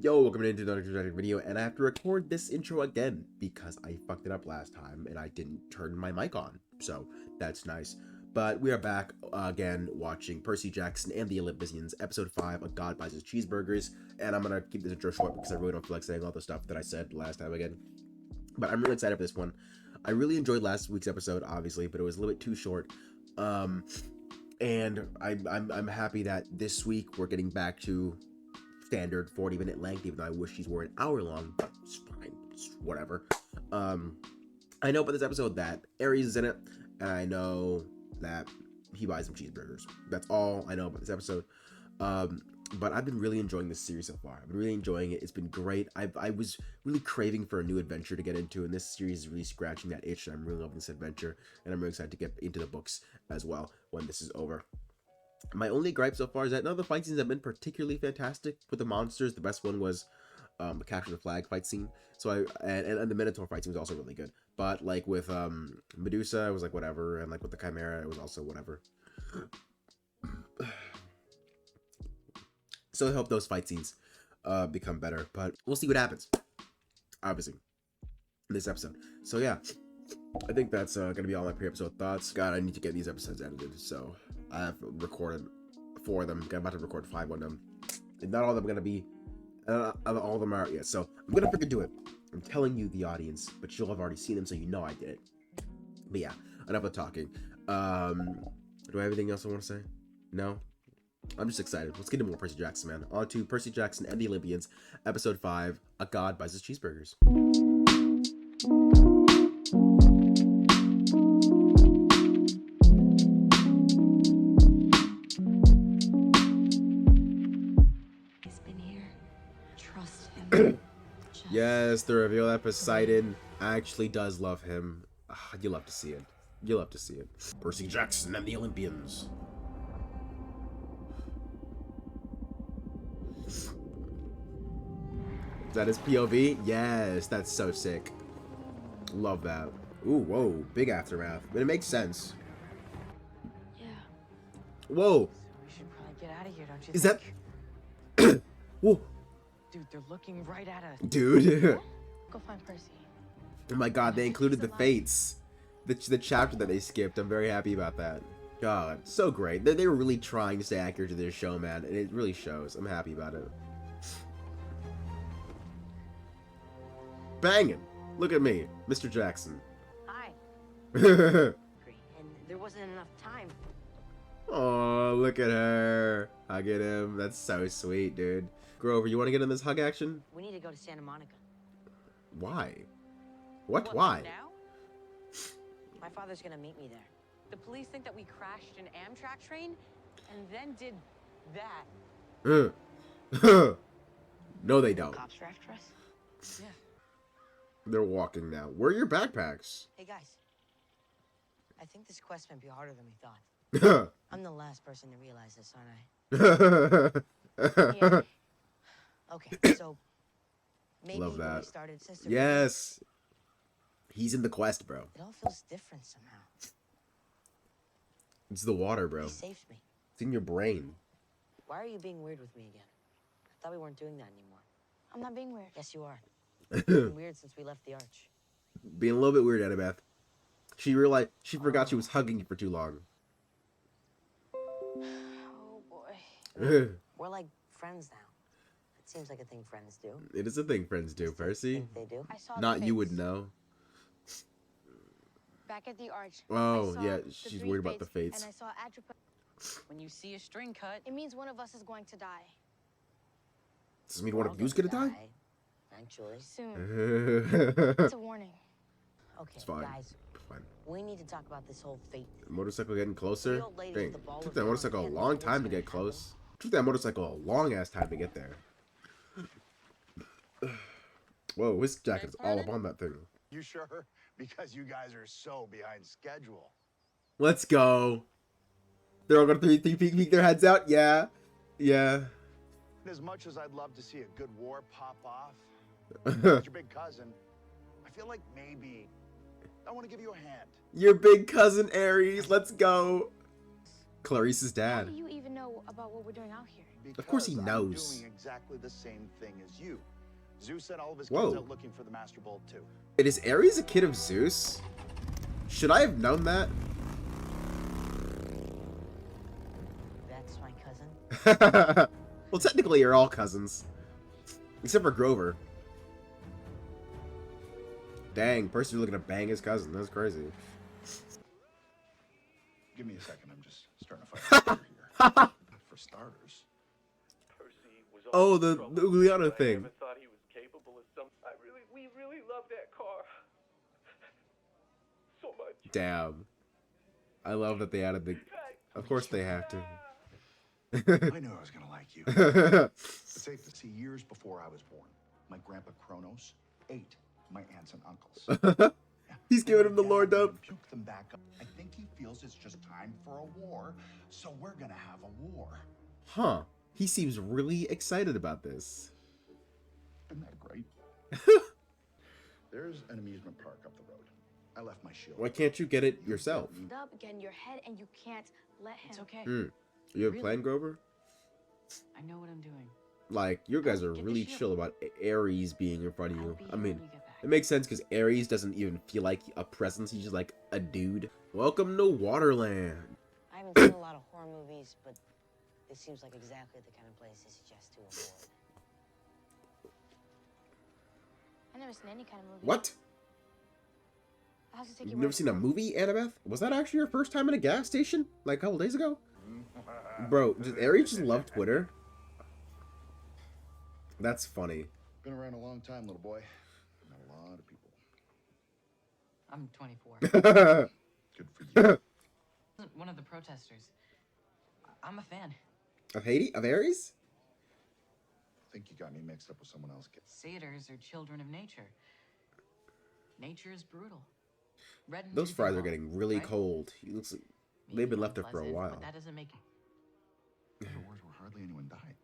Yo, welcome into another video, and I have to record this intro again because I fucked it up last time and I didn't turn my mic on, so that's nice. But we are back again watching Percy Jackson and the Olympians, episode 5, A God Buys His Cheeseburgers, and I'm gonna keep this intro short because I really don't feel like saying all the stuff that I said last time again. But I'm really excited for this one. I really enjoyed last week's episode, obviously, but it was a little bit too short. And I'm happy that this week we're getting back to standard 40-minute length, even though I wish these were an hour long, but it's fine, it's whatever. I know about this episode that Ares is in it, and I know that he buys some cheeseburgers. That's all I know about this episode. But I've been really enjoying this series so far. I've been really enjoying it. It's been great. I was really craving for a new adventure to get into, and this series is really scratching that itch, and I'm really loving this adventure, and I'm really excited to get into the books as well when this is over. My only gripe so far is that none of the fight scenes have been particularly fantastic with the monsters. The best one was the capture the flag fight scene. So and the Minotaur fight scene was also really good. But like with Medusa, it was like whatever, and like with the Chimera, it was also whatever. So I hope those fight scenes become better, but we'll see what happens. Obviously, in this episode. So yeah, I think that's gonna be all my pre-episode thoughts. God, I need to get these episodes edited, so I have recorded 4 of them. I'm about to record 5 of them, and not all of them are gonna be all of them are out yet. So I'm gonna freaking do it. I'm telling you, the audience, but you'll have already seen them, so you know I did it. But yeah, enough of talking. Do I have anything else I want to say? No. I'm just excited. Let's get into more Percy Jackson, man. On to Percy Jackson and the Olympians, episode 5, A God Buys His Cheeseburgers. He's been here. Trust him. Yes, the reveal that Poseidon actually does love him. You love to see it. You love to see it. Percy Jackson and the Olympians. Is that his POV? Yes, that's so sick. Love that. Ooh, whoa, big aftermath. But it makes sense. Yeah. Whoa. We should probably get out of here, don't you Is think? that... Whoa. Dude, they're looking right at us. Dude. Go find Percy. Oh my god, they included the fates. The chapter that they skipped. I'm very happy about that. God, so great. They were really trying to stay accurate to their show, man. And it really shows. I'm happy about it. Banging. Look at me, Mr. Jackson. Hi. Oh, And there wasn't enough time. look at her. Hugging him. That's so sweet, dude. Grover, you want to get in this hug action? We need to go to Santa Monica. Why? What? Why? Now? My father's gonna meet me there. The police think that we crashed an Amtrak train and then did that. No, they don't. Cops are after us? Yeah. They're walking now. Where are your backpacks? Hey, guys. I think this quest might be harder than we thought. I'm the last person to realize this, aren't I? Yeah. Okay, so maybe Love when we that. started Sister Yes. He's in the quest, bro. it all feels different somehow. It's the water, bro. He saved me. It's in your brain. Why are you being weird with me again? I thought we weren't doing that anymore. I'm not being weird. Yes, you are. You've been weird since we left the arch. Being a little bit weird, Annabeth. She realized she forgot she was hugging you for too long. Oh boy. It We're like friends now. It seems like a thing friends do. is a thing friends do, Still Percy. think they do. I saw Not the you would fates. know. Back at the arch. Oh, I saw yeah, the she's 3 worried about the fates. And I saw Atropos. When you see a string cut, It means one of us is going to die. Does this mean We're one all of you's gonna die? Eventually. Soon. It's a warning. Okay, It's fine. guys, Fine. we need to talk about this whole fate thing. Motorcycle getting closer? The old lady Dang, with the ball took of that yarn motorcycle a can't long know what's time to gonna get close. Took that motorcycle a long ass time to get there. Whoa, his jacket's all up on that thing. You sure? Because you guys are so behind schedule. Let's go. They're all gonna peek their heads out? Yeah. Yeah. As much as I'd love to see a good war pop off, as your big cousin, I feel like maybe I want to give you a hand. Your big cousin Ares, let's go. Clarice's How dad. do you even know about what we're doing out here? Of course he Because knows. I'm doing exactly the same thing as you. Zeus sent all of his Whoa. kids out looking for the Master Bolt too. It is Ares a kid of Zeus? Should I have known that? That's my cousin. Well, technically you're all cousins. Except for Grover. Dang, Percy's looking to bang his cousin. That's crazy. Give me a second. I'm just starting to fight fire here. For starters. Percy was Oh, always the trouble. Uliana I thing. never thought he was capable of some. We really love that car. So much. Damn. I love that they added the... Of course they have to. I knew I was gonna like you. It's safe to see years before I was born, my grandpa Kronos ate my aunts and uncles. He's giving him the Dad lore dump. would puke them back up. I think he feels it's just time for a war, so we're gonna have a war. Huh. He seems really excited about this. Isn't that great? There's an amusement park up the road. I left my shield. Why can't you get it yourself? Up, get in your head, and you can't let him. It's okay. You have a plan, Grover? I know what I'm doing. Like, you guys are Get the really shield. chill about Ares being in front of I'll you. be I here mean, when you get back. it makes sense because Ares doesn't even feel like a presence. He's just like a dude. Welcome to Waterland. I haven't seen a lot of horror movies, but this seems like exactly the kind of place they suggest to avoid. I've never seen any kind of movie. What? I'll have to take You've your never word seen a for it. movie, Annabeth? Was that actually your first time in a gas station? Like a couple days ago? Bro, does Ares just love Twitter? That's funny. Been around a long time, little boy. Met a lot of people. I'm 24. Good for you. Wasn't one of the protesters. I'm a fan. Of Haiti? Of Ares? I think you got me mixed up with someone else, kid. Satyrs are children of nature. Nature is brutal. Red Those meat fries is are raw, getting really right? cold. He looks like Maybe they've been left there for a unpleasant, while. But that doesn't make The wars were hardly anyone died.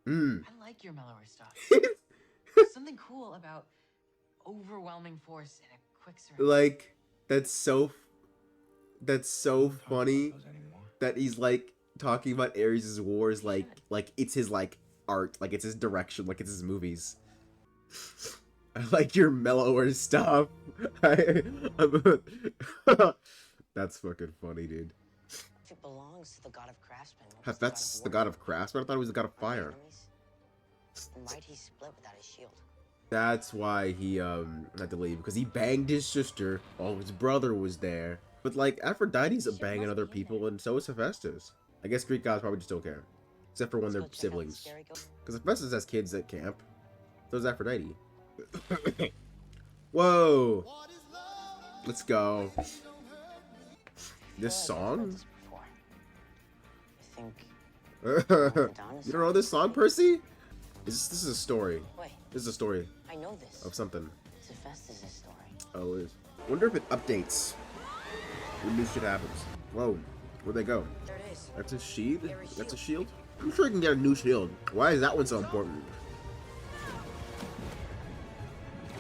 I like your mellower stuff. There's something cool about overwhelming force and a quick surrender. Like, that's so funny Those anymore. that he's like talking about Ares' wars like it's his like art, like it's his direction, like it's his movies. I like your mellower stuff. That's fucking funny, dude. If it belongs to the god of craftsmen, what was That's the war? god of craftsmen. I thought he was the god of Aren't they fire. enemies? Then why'd he split without his shield? That's why he had to leave, because he banged his sister. Oh, his brother was there. But like Aphrodite's Shit banging must other be in people, there. and so is Hephaestus. I guess Greek gods probably just don't care, except for when Let's they're go check out the siblings. scary ghost. Because Hephaestus has kids at camp. So does Aphrodite. Whoa! Let's go. I This feel like I've heard song? this before. I think. You don't know this song, Percy? This is a story. Wait, This is a story I know this. of something. It's Hephaestus' story. Oh, it is. Wonder if it updates when new shit happens. Whoa, where'd they go? There it is. That's a shield? Ares That's a shield. shield? I'm sure you can get a new shield. Why is that one so important?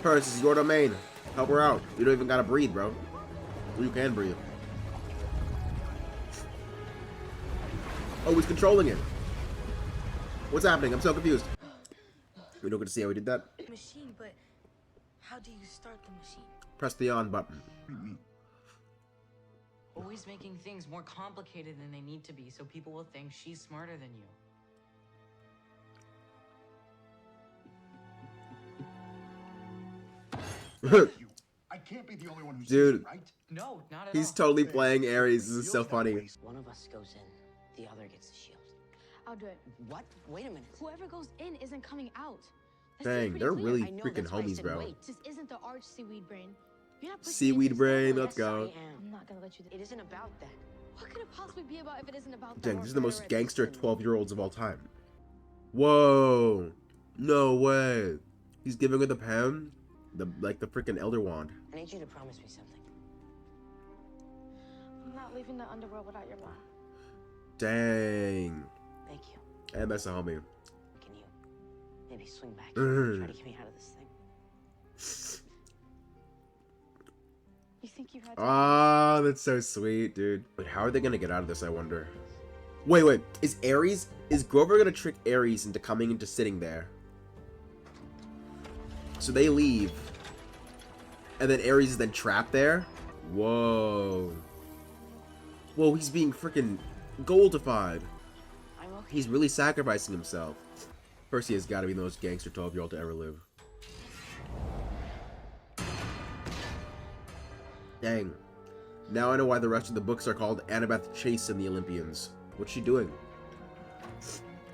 Percy, this is your domain. Help her out. You don't even gotta breathe, bro. You can breathe. Oh, he's controlling it. What's happening? I'm so confused. We don't get to see how he did that. Machine, but how do you start the machine? Press the on button. What do you mean? Always making things more complicated than they need to be so people will think she's smarter than you. You. I can't be the only one who sees Dude. it, right? No, not at He's all. totally playing Ares. This is so Feels that funny. way. One of us goes in, the other gets the shield. I'll do it. What? Wait a minute. Whoever goes in isn't coming out. That Dang, seems pretty they're clear. really I know, freaking that's why I homies, said bro. wait. This isn't the arch seaweed brain. You're not pushing me Seaweed into this brain, level. let's Yes, go. I am. I'm not gonna let you. It isn't about that. What could it possibly be about if it isn't about? Dang, that this is the most already? gangster 12-year-olds of all time. Whoa. No way. He's giving her the pen? The freaking Elder Wand. I need you to promise me something. I'm not leaving the underworld without your mom. Dang. Thank you. And that's a homie. Can you maybe swing back here and try to get me out of this thing? You think you had to Ah, that's so sweet, dude. But how are they gonna get out of this, I wonder? Wait. Is Grover gonna trick Ares into coming into sitting there? So they leave. And then Ares is then trapped there? Whoa. Whoa, he's being freaking goldified. I'm okay. He's really sacrificing himself. Percy has got to be the most gangster 12-year-old to ever live. Dang. Now I know why the rest of the books are called Annabeth Chase and the Olympians. What's she doing?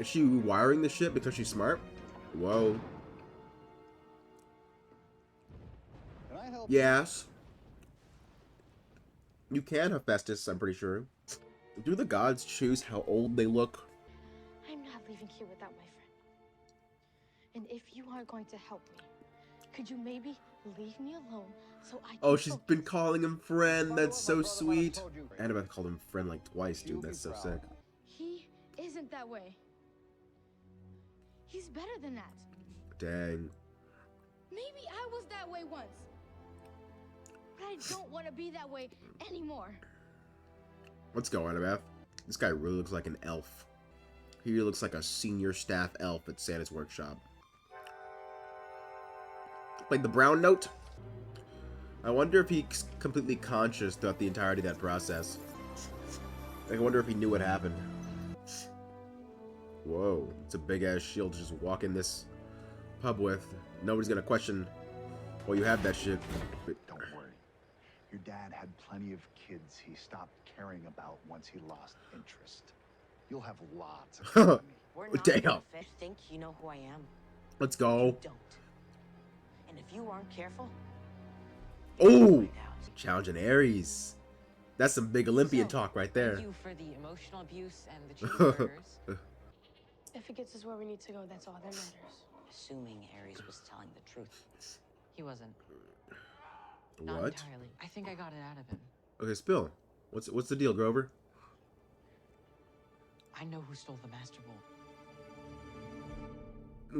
Is she wiring the ship because she's smart? Whoa. Can I help? Yes. You can, Hephaestus, I'm pretty sure. Do the gods choose how old they look? I'm not leaving here without my friend. And if you aren't going to help me, could you maybe leave me alone so I can Oh, she's focus? been calling him friend. Follow That's up so my brother, sweet. what I told you. Annabeth called him friend like twice, dude. That's so sick. He isn't that way. He's better than that. Dang. Maybe I was that way once. But I don't want to be that way anymore. Let's go, Annabeth. This guy really looks like an elf. He looks like a senior staff elf at Santa's workshop. Like the brown note? I wonder if he's completely conscious throughout the entirety of that process. I wonder if he knew what happened. Whoa, it's a big-ass shield to just walk in this pub with. Nobody's gonna question, well, you have that shit. Don't worry. Your dad had plenty of kids he stopped caring about once he lost interest. You'll have lots of company. We're not Damn. gonna fit. Think you know who I am? Let's You go. don't. And if you aren't careful, Oh! find out. Challenging Ares. That's some big Olympian So, talk right there. Thank you for the emotional abuse and the cheeseburgers. If it gets us where we need to go, that's all that matters. Assuming Ares was telling the truth. He wasn't. Not What? entirely. I think I got it out of him. Okay, spill. What's the deal, Grover? I know who stole the Master Bowl.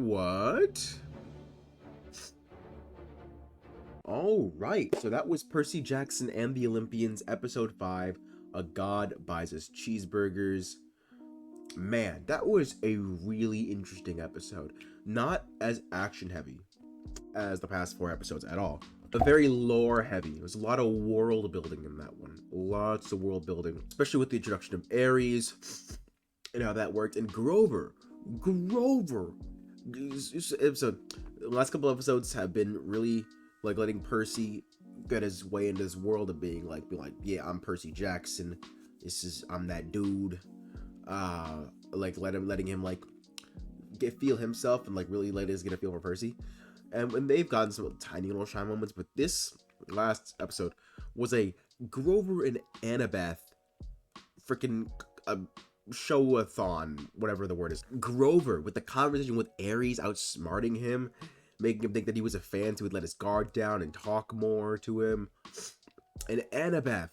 What? Oh, right. So that was Percy Jackson and the Olympians, episode 5. A God Buys Us Cheeseburgers. Man, that was a really interesting episode. Not as action heavy as the past 4 episodes at all. But very lore heavy. There's a lot of world building in that one. Lots of world building. Especially with the introduction of Ares and how that worked. And Grover. So the last couple episodes have been really like letting Percy get his way into this world of being like, yeah, I'm Percy Jackson. I'm that dude. Like letting him like feel himself and like really let us get a feel for Percy. And when they've gotten some tiny little shine moments, but this last episode was a Grover and Annabeth freaking show-a-thon, whatever the word is. Grover with the conversation with Ares outsmarting him, making him think that he was a fan, so he'd let his guard down and talk more to him. And Annabeth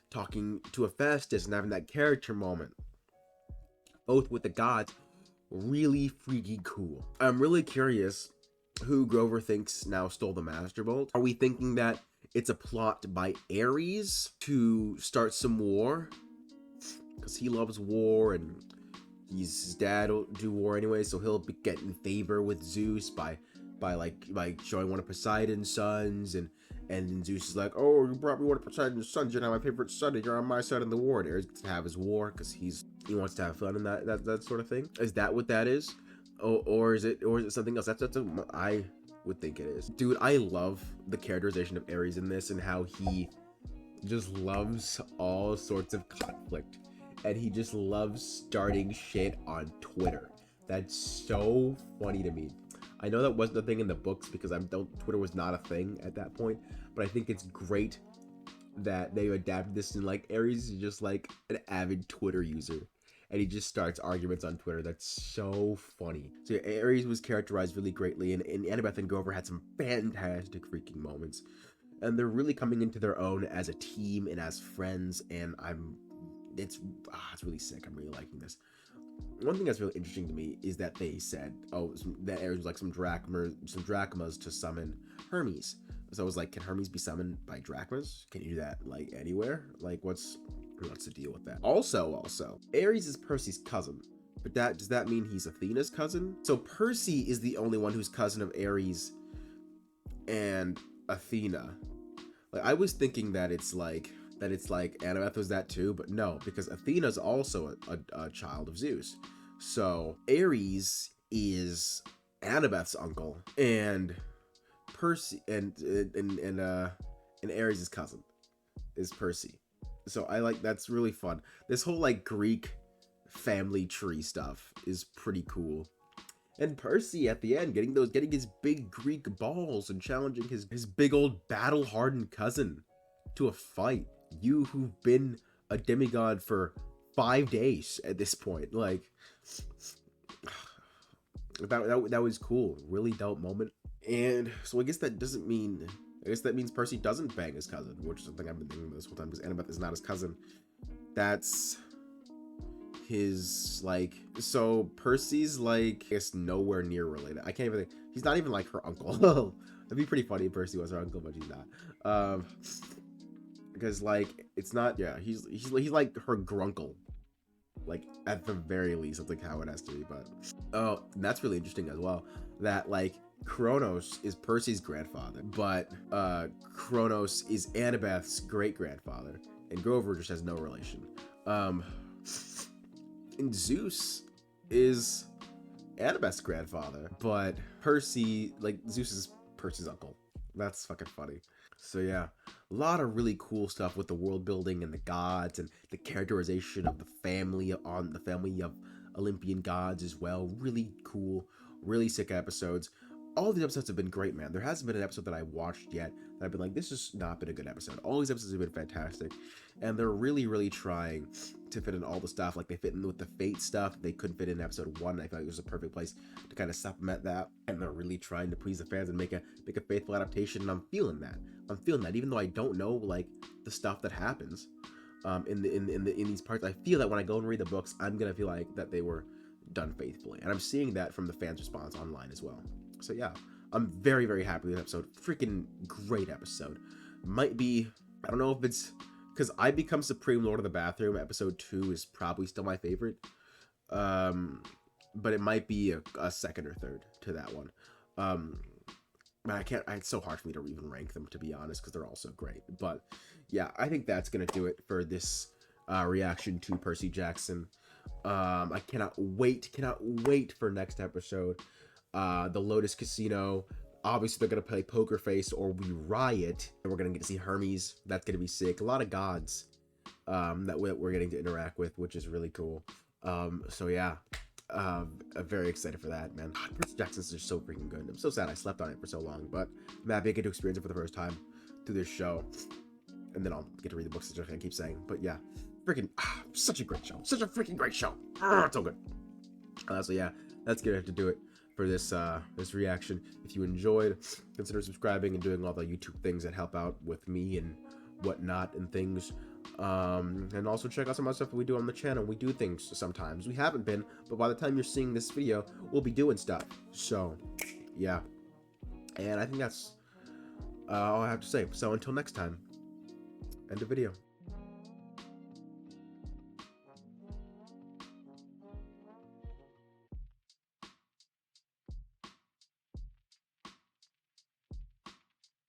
talking to Hephaestus and having that character moment. Both with the gods, really freaky cool. I'm really curious who Grover thinks now stole the Master Bolt. Are we thinking that it's a plot by Ares to start some war? Because he loves war and his dad will do war anyway, so he'll be getting favor with Zeus by showing one of Poseidon's sons, and Zeus is like, oh, you brought me one of Poseidon's sons, you're not my favorite son, and you're on my side in the war. And Ares gets to have his war because he wants to have fun and that sort of thing. Is that what that is? Or is it something else? That's I would think it is. Dude, I love the characterization of Ares in this and how he just loves all sorts of conflict. And he just loves starting shit on Twitter. That's so funny to me. I know that wasn't a thing in the books because Twitter was not a thing at that point, but I think it's great that they adapted this and like Ares is just like an avid Twitter user. And he just starts arguments on Twitter. That's so funny. So Ares was characterized really greatly, and Annabeth and Grover had some fantastic freaking moments. And they're really coming into their own as a team and as friends, and it's really sick. I'm really liking this. One thing that's really interesting to me is that they said, that Ares was like some drachmas to summon Hermes, So I was like, can Hermes be summoned by drachmas? Can you do that like anywhere? Like what's the deal with that? Also, Ares is Percy's cousin, but does that mean he's Athena's cousin? So Percy is the only one who's cousin of Ares and Athena. Like I was thinking that it's like Annabeth was that too, but no, because Athena's also a child of Zeus. So Ares is Annabeth's uncle, and Percy and Ares' cousin is Percy. So I like, that's really fun. This whole like Greek family tree stuff is pretty cool. And Percy at the end getting his big Greek balls and challenging his big old battle-hardened cousin to a fight. You who've been a demigod for 5 days at this point, like that was cool. Really dope moment. And so I guess that means Percy doesn't bang his cousin, which is something I've been thinking this whole time, because Annabeth is not his cousin. That's his, like, so Percy's like, I guess nowhere near related. I can't even think, he's not even like her uncle. That'd be pretty funny if Percy was her uncle, but he's not. Because like, it's not, yeah, he's like her grunkle. Like at the very least, that's like how it has to be. But oh, that's really interesting as well, that like Kronos is Percy's grandfather, but Kronos is Annabeth's great-grandfather, and Grover just has no relation. And Zeus is Annabeth's grandfather, but Percy, like Zeus is Percy's uncle. That's fucking funny. So yeah, a lot of really cool stuff with the world building and the gods and the characterization of the family of Olympian gods as well. Really cool, really sick episodes. All these episodes have been great, man. There hasn't been an episode that I watched yet that I've been like, this has not been a good episode. All these episodes have been fantastic, and they're really, really trying to fit in all the stuff. Like they fit in with the Fate stuff they couldn't fit in episode 1. I feel like it was a perfect place to kind of supplement that, and they're really trying to please the fans and make a faithful adaptation. And I'm feeling that, even though I don't know like the stuff that happens in these parts. I feel that when I go and read the books, I'm gonna feel like that they were done faithfully, and I'm seeing that from the fans' response online as well. So yeah, I'm very, very happy with this episode. Freaking great episode. Might be, I don't know if it's because I Become Supreme Lord of the Bathroom, episode 2 is probably still my favorite. But it might be a second or third to that one. But I can't, it's so hard for me to even rank them, to be honest, because they're all so great. But yeah, I think that's going to do it for this reaction to Percy Jackson. I cannot wait for next episode. The Lotus Casino. Obviously, they're going to play Poker Face or We Riot. And we're going to get to see Hermes. That's going to be sick. A lot of gods that we're getting to interact with, which is really cool. So yeah, I'm very excited for that, man. God, Percy Jackson's just so freaking good. I'm so sad I slept on it for so long, but I'm happy I get to experience it for the first time through this show. And then I'll get to read the books, as I keep saying. But yeah, freaking, such a great show. Such a freaking great show. It's so good. So yeah, that's going to have to do it for this this reaction. If you enjoyed, consider subscribing and doing all the YouTube things that help out with me and whatnot and things. And also check out some other stuff that we do on the channel. We do things sometimes. We haven't been, but by the time you're seeing this video, we'll be doing stuff. So yeah, and I think that's all I have to say. So until next time, end the video.